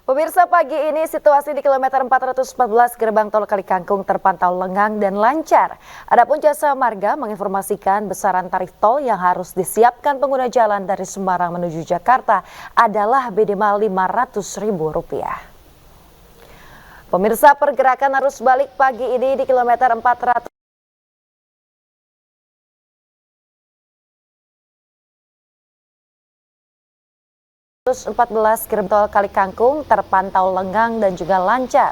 Pemirsa, pagi ini situasi di kilometer 414 gerbang tol Kalikangkung terpantau lengang dan lancar. Adapun Jasa Marga menginformasikan besaran tarif tol yang harus disiapkan pengguna jalan dari Semarang menuju Jakarta adalah minimal Rp500.000. Pemirsa, pergerakan arus balik pagi ini di kilometer 414 gerbang tol Kalikangkung terpantau lengang dan juga lancar.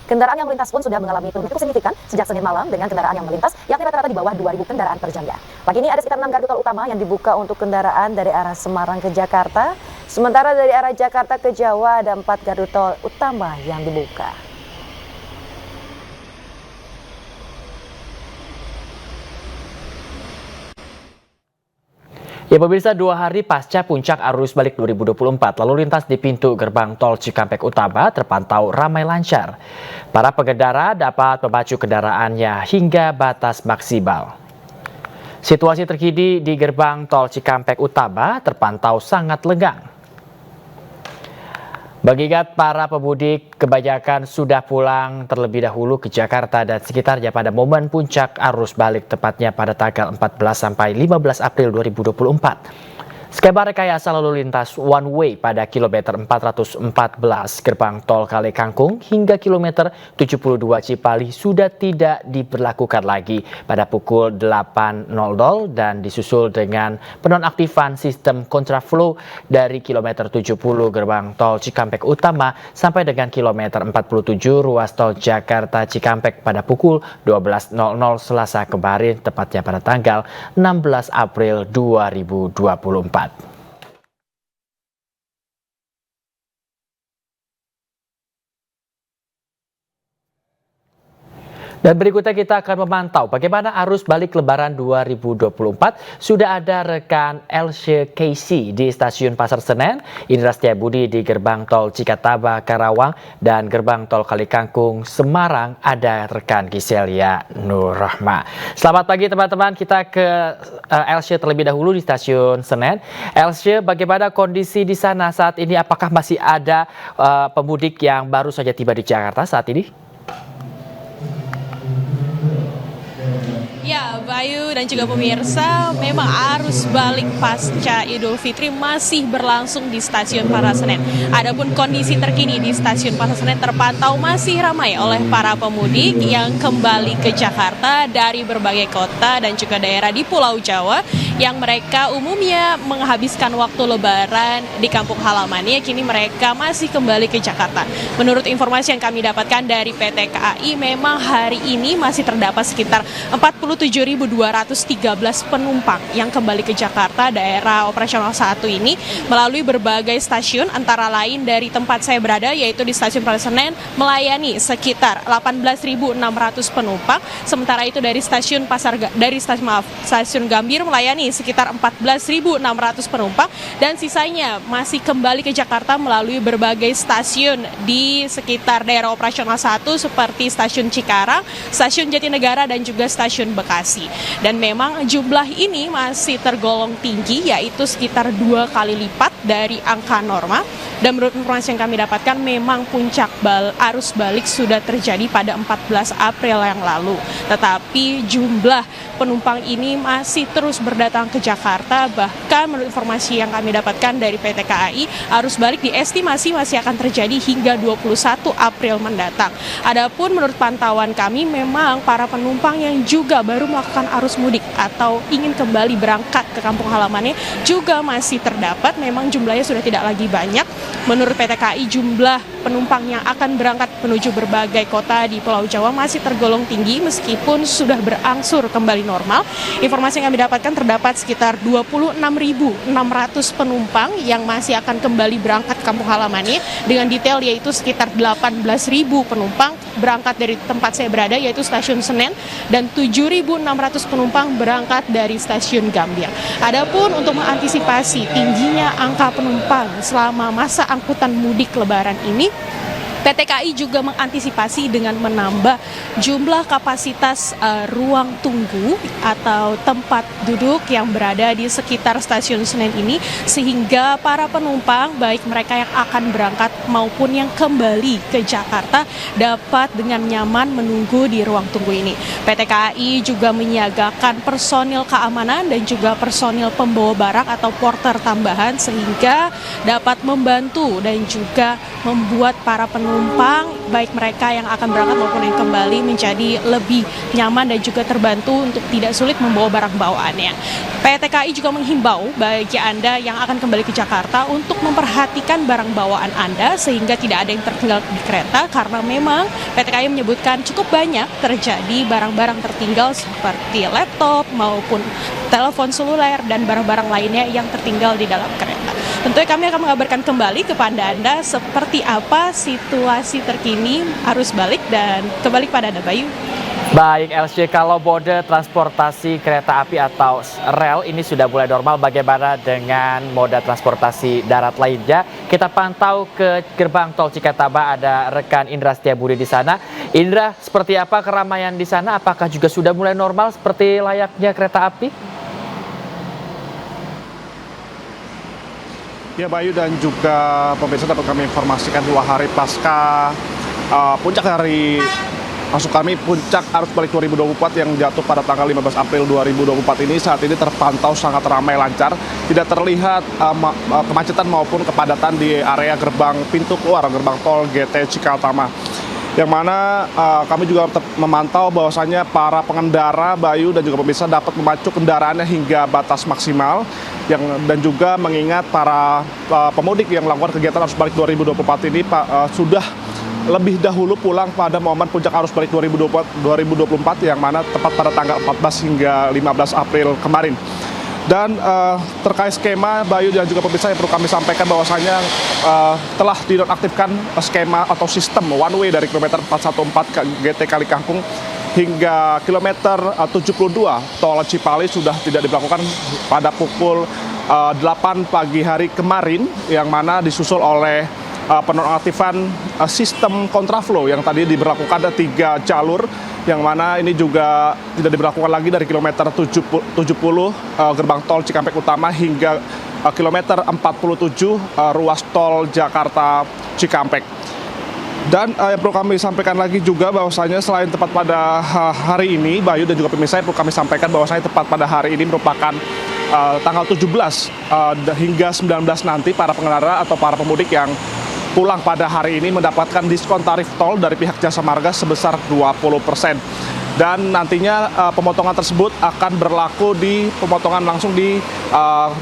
Kendaraan yang melintas pun sudah mengalami penurunan cukup signifikan sejak Senin malam dengan kendaraan yang melintas yakni rata-rata di bawah 2.000 kendaraan per jamnya. Pagi ini ada sekitar 6 gardu tol utama yang dibuka untuk kendaraan dari arah Semarang ke Jakarta. Sementara dari arah Jakarta ke Jawa ada 4 gardu tol utama yang dibuka. Ya pemirsa, 2 hari pasca puncak arus balik 2024, lalu lintas di pintu gerbang tol Cikampek Utama terpantau ramai lancar. Para pengendara dapat memacu kendaraannya hingga batas maksimal. Situasi terkini di gerbang tol Cikampek Utama terpantau sangat lengang. Mengingat para pemudik kebanyakan sudah pulang terlebih dahulu ke Jakarta dan sekitarnya pada momen puncak arus balik tepatnya pada tanggal 14 sampai 15 April 2024. Skema rekayasa lalu lintas one way pada kilometer 414 gerbang tol Kalikangkung hingga kilometer 72 Cipali sudah tidak diberlakukan lagi pada pukul 8.00 dan disusul dengan penonaktifan sistem kontraflow dari kilometer 70 gerbang tol Cikampek Utama sampai dengan kilometer 47 ruas tol Jakarta Cikampek pada pukul 12.00 Selasa kemarin tepatnya pada tanggal 16 April 2024. Dan berikutnya kita akan memantau bagaimana arus balik Lebaran 2024. Sudah ada rekan Elsye Casey di stasiun Pasar Senen, Indra Setiabudi di gerbang tol Cikataba Karawang, dan gerbang tol Kalikangkung Semarang ada rekan Giselia Nurrahma. Selamat pagi teman-teman, kita ke Elsye terlebih dahulu di stasiun Senen. Elsye, bagaimana kondisi di sana saat ini? Apakah masih ada pemudik yang baru saja tiba di Jakarta saat ini? Ya, Bayu dan juga pemirsa, memang arus balik pasca Idul Fitri masih berlangsung di stasiun Pasar Senen. Adapun kondisi terkini di stasiun Pasar Senen terpantau masih ramai oleh para pemudik yang kembali ke Jakarta dari berbagai kota dan juga daerah di Pulau Jawa yang mereka umumnya menghabiskan waktu Lebaran di kampung halamannya, kini mereka masih kembali ke Jakarta. Menurut informasi yang kami dapatkan dari PT KAI, memang hari ini masih terdapat sekitar 47.213 penumpang yang kembali ke Jakarta daerah operasional 1 ini melalui berbagai stasiun, antara lain dari tempat saya berada yaitu di stasiun Pasar Senen melayani sekitar 18.600 penumpang, sementara itu dari stasiun stasiun Gambir melayani sekitar 14.600 penumpang, dan sisanya masih kembali ke Jakarta melalui berbagai stasiun di sekitar daerah operasional 1 seperti stasiun Cikarang, stasiun Jatinegara dan juga stasiun Bekasi. Dan memang jumlah ini masih tergolong tinggi, yaitu sekitar 2 kali lipat dari angka norma. Dan menurut informasi yang kami dapatkan, memang puncak arus balik sudah terjadi pada 14 April yang lalu. Tetapi jumlah penumpang ini masih terus berdatang ke Jakarta. Bahkan menurut informasi yang kami dapatkan dari PT KAI, arus balik diestimasi masih akan terjadi hingga 21 April mendatang. Adapun menurut pantauan kami, memang para penumpang yang juga baru melakukan arus mudik atau ingin kembali berangkat ke kampung halamannya juga masih terdapat. Memang jumlahnya sudah tidak lagi banyak. Menurut PT KAI, jumlah penumpang yang akan berangkat menuju berbagai kota di Pulau Jawa masih tergolong tinggi meskipun sudah berangsur kembali normal. Informasi yang kami dapatkan, terdapat sekitar 26.600 penumpang yang masih akan kembali berangkat ke kampung halamannya, dengan detail yaitu sekitar 18.000 penumpang berangkat dari tempat saya berada yaitu stasiun Senen, dan 7.600 penumpang berangkat dari stasiun Gambir. Adapun untuk mengantisipasi tingginya angka penumpang selama masa angkutan mudik Lebaran ini, PT KAI juga mengantisipasi dengan menambah jumlah kapasitas ruang tunggu atau tempat duduk yang berada di sekitar stasiun Senen ini, sehingga para penumpang baik mereka yang akan berangkat maupun yang kembali ke Jakarta dapat dengan nyaman menunggu di ruang tunggu ini. PT KAI juga menyiagakan personil keamanan dan juga personil pembawa barang atau porter tambahan sehingga dapat membantu dan juga membuat para penumpang baik mereka yang akan berangkat maupun yang kembali menjadi lebih nyaman dan juga terbantu untuk tidak sulit membawa barang bawaannya. PT KAI juga menghimbau bagi Anda yang akan kembali ke Jakarta untuk memperhatikan barang bawaan Anda sehingga tidak ada yang tertinggal di kereta, karena memang PT KAI menyebutkan cukup banyak terjadi barang-barang tertinggal seperti laptop maupun telepon seluler dan barang-barang lainnya yang tertinggal di dalam kereta. Tentunya kami akan mengabarkan kembali kepada Anda seperti apa situasi terkini arus balik dan kembali kepada Anda, Bayu. Baik, LC, kalau mode transportasi kereta api atau rel ini sudah mulai normal, bagaimana dengan moda transportasi darat lainnya? Kita pantau ke gerbang tol Cikatama, ada rekan Indra Setiabudi di sana. Indra, seperti apa keramaian di sana? Apakah juga sudah mulai normal seperti layaknya kereta api? Ya, Bayu dan juga pemirsa, dapat kami informasikan 2 hari pasca puncak hari Maksud kami puncak arus balik 2024 yang jatuh pada tanggal 15 April 2024 ini saat ini terpantau sangat ramai lancar. Tidak terlihat kemacetan maupun kepadatan di area gerbang pintu keluar gerbang tol GT Cikatama. Yang mana kami juga memantau bahwasannya para pengendara, Bayu dan juga pemirsa, dapat memacu kendaraannya hingga batas maksimal. Dan juga mengingat para pemudik yang melakukan kegiatan arus balik 2024 ini sudah lebih dahulu pulang pada momen puncak arus balik 2024 yang mana tepat pada tanggal 14 hingga 15 April kemarin. Dan terkait skema, Bayu dan juga pemirsa, yang perlu kami sampaikan bahwasanya telah dinonaktifkan skema atau sistem one way dari kilometer 414 GT Kalikangkung hingga kilometer 72 tol Cipali sudah tidak diberlakukan pada pukul 8 pagi hari kemarin, yang mana disusul oleh penonaktifan sistem kontraflow yang tadi diberlakukan ada 3 jalur, yang mana ini juga tidak diberlakukan lagi dari kilometer 70 gerbang tol Cikampek Utama hingga kilometer 47 ruas tol Jakarta Cikampek. Dan yang perlu kami sampaikan lagi juga bahwasanya selain tepat pada hari ini, Bayu dan juga pemirsa, perlu kami sampaikan bahwasanya tepat pada hari ini merupakan tanggal 17 hingga 19 nanti para pengendara atau para pemudik yang pulang pada hari ini mendapatkan diskon tarif tol dari pihak Jasa Marga sebesar 20%. Dan nantinya pemotongan tersebut akan berlaku di pemotongan langsung di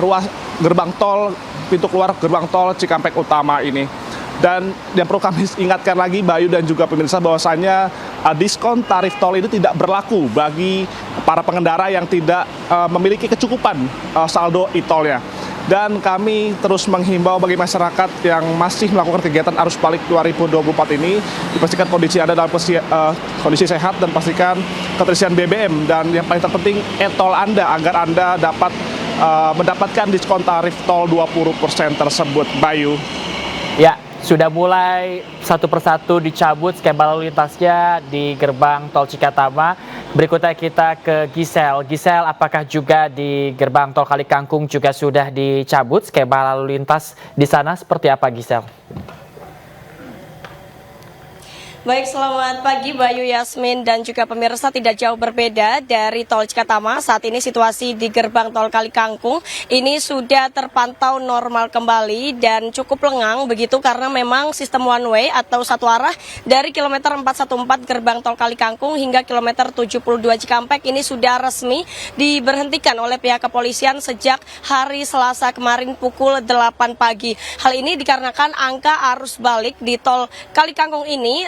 ruas gerbang tol pintu keluar gerbang tol Cikampek Utama ini. Dan yang perlu kami ingatkan lagi, Bayu dan juga pemirsa, bahwasannya diskon tarif tol ini tidak berlaku bagi para pengendara yang tidak memiliki kecukupan saldo e-tolnya. Dan kami terus menghimbau bagi masyarakat yang masih melakukan kegiatan arus balik 2024 ini, dipastikan kondisi Anda dalam kondisi sehat dan pastikan keterisian BBM. Dan yang paling terpenting, e-tol Anda, agar Anda dapat mendapatkan diskon tarif tol 20% tersebut, Bayu. Ya, sudah mulai satu persatu dicabut skema lalu lintasnya di gerbang tol Cikatama. Berikutnya kita ke Gisel. Gisel, apakah juga di gerbang tol Kalikangkung juga sudah dicabut skema lalu lintas di sana? Seperti apa, Gisel? Baik, selamat pagi Bayu, Yasmin, dan juga pemirsa. Tidak jauh berbeda dari tol Cikatama. Saat ini situasi di gerbang tol Kalikangkung ini sudah terpantau normal kembali dan cukup lengang begitu, karena memang sistem one way atau satu arah dari kilometer 414 gerbang tol Kalikangkung hingga kilometer 72 Cikampek ini sudah resmi diberhentikan oleh pihak kepolisian sejak hari Selasa kemarin pukul 8 pagi. Hal ini dikarenakan angka arus balik di tol Kalikangkung ini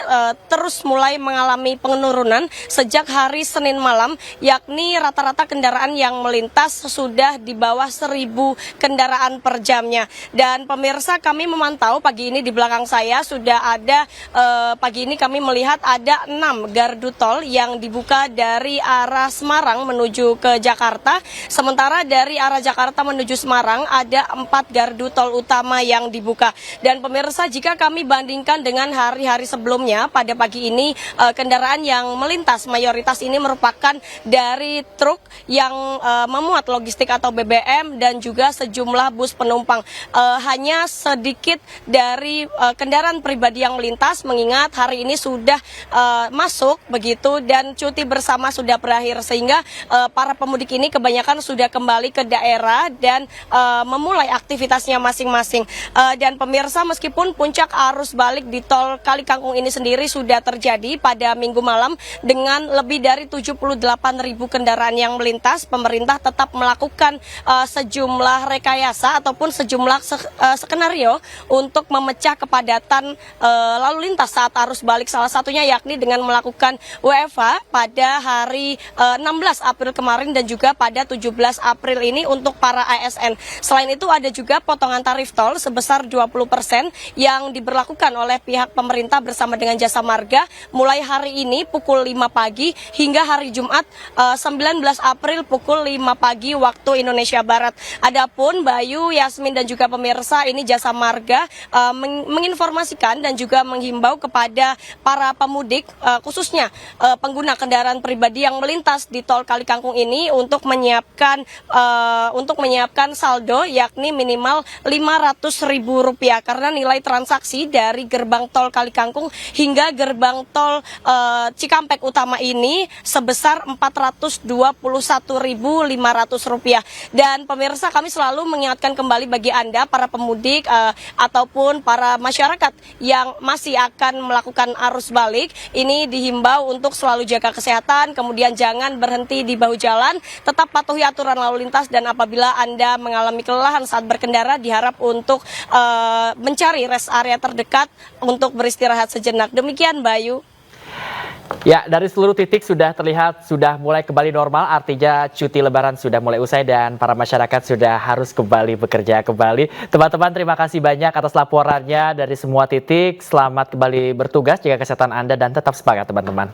terus mulai mengalami penurunan sejak hari Senin malam, yakni rata-rata kendaraan yang melintas sudah di bawah 1.000 kendaraan per jamnya. Dan pemirsa, kami memantau pagi ini di belakang saya sudah ada, pagi ini kami melihat ada 6 gardu tol yang dibuka dari arah Semarang menuju ke Jakarta. Sementara dari arah Jakarta menuju Semarang ada 4 gardu tol utama yang dibuka. Dan pemirsa, jika kami bandingkan dengan hari-hari sebelumnya, pada pagi ini kendaraan yang melintas mayoritas ini merupakan dari truk yang memuat logistik atau BBM dan juga sejumlah bus penumpang. Hanya sedikit dari kendaraan pribadi yang melintas, mengingat hari ini sudah masuk begitu dan cuti bersama sudah berakhir, sehingga para pemudik ini kebanyakan sudah kembali ke daerah dan memulai aktivitasnya masing-masing. Dan pemirsa, meskipun puncak arus balik di tol Kali Kangkung ini sendiri sudah terjadi pada Minggu malam dengan lebih dari 78.000 kendaraan yang melintas, pemerintah tetap melakukan sejumlah rekayasa ataupun sejumlah skenario untuk memecah kepadatan lalu lintas saat arus balik, salah satunya yakni dengan melakukan WFH pada hari 16 April kemarin dan juga pada 17 April ini untuk para ASN. Selain itu ada juga potongan tarif tol sebesar 20% yang diberlakukan oleh pihak pemerintah bersama dengan Jasa Marga mulai hari ini pukul 5 pagi hingga hari Jumat 19 April pukul 5 pagi waktu Indonesia Barat. Adapun Bayu, Yasmin dan juga pemirsa, ini Jasa Marga menginformasikan dan juga menghimbau kepada para pemudik khususnya pengguna kendaraan pribadi yang melintas di tol Kali Kangkung ini untuk menyiapkan saldo yakni minimal Rp500.000 karena nilai transaksi dari gerbang tol Kali Kangkung hingga gerbang tol Cikampek Utama ini sebesar Rp421.500. Dan pemirsa, kami selalu mengingatkan kembali bagi Anda para pemudik ataupun para masyarakat yang masih akan melakukan arus balik, ini dihimbau untuk selalu jaga kesehatan, kemudian jangan berhenti di bahu jalan, tetap patuhi aturan lalu lintas, dan apabila Anda mengalami kelelahan saat berkendara diharap untuk mencari rest area terdekat untuk beristirahat sejenak. Demikian Bayu. Ya, dari seluruh titik sudah terlihat sudah mulai kembali normal, artinya cuti lebaran sudah mulai usai dan para masyarakat sudah harus kembali bekerja kembali. Teman-teman, terima kasih banyak atas laporannya dari semua titik. Selamat kembali bertugas, jaga kesehatan Anda dan tetap semangat teman-teman.